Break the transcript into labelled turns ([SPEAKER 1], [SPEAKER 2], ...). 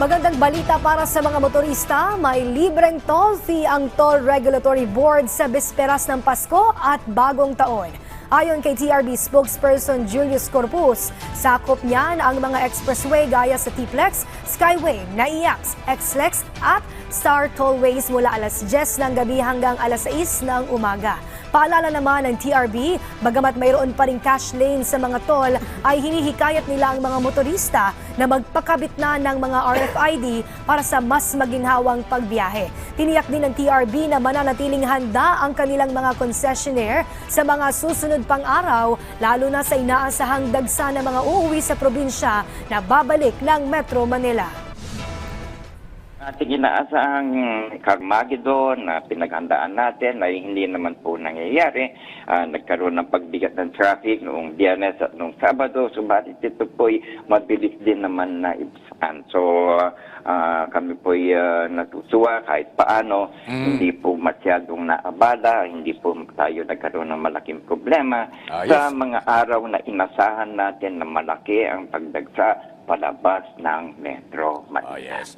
[SPEAKER 1] Magandang balita para sa mga motorista, may libreng toll fee ang Toll Regulatory Board sa bisperas ng Pasko at Bagong Taon. Ayon kay TRB spokesperson Julius Corpus, sakop niyan ang mga expressway gaya sa T-Flex, Skyway, NAIAX, XLEX at Star Tollways mula alas 10 ng gabi hanggang alas 6 ng umaga. Paalala naman ng TRB, bagamat mayroon pa ring cash lane sa mga toll, ay hinihikayat nila ang mga motorista na magpakabit na ng mga RFID para sa mas maginhawang pagbiyahe. Tiniyak din ng TRB na mananatiling handa ang kanilang mga concessionaire sa mga susunod pang araw, lalo na sa inaasahang dagsa ng mga uuwi sa probinsya na babalik ng Metro Manila.
[SPEAKER 2] Ating inaasahang Carmageddon na pinaghandaan natin ay hindi naman po nangyayari. Nagkaroon ng pagbigat ng traffic noong Biyernes at noong Sabado, subalit ito po'y mabilis din naman na ibsan. So kami po'y natutuwa kahit paano, hindi po masyadong naabala, hindi po tayo nagkaroon ng malaking problema sa mga araw na inasahan natin na malaki ang pagdagsa palabas ng Metro Manila.
[SPEAKER 3] Yes.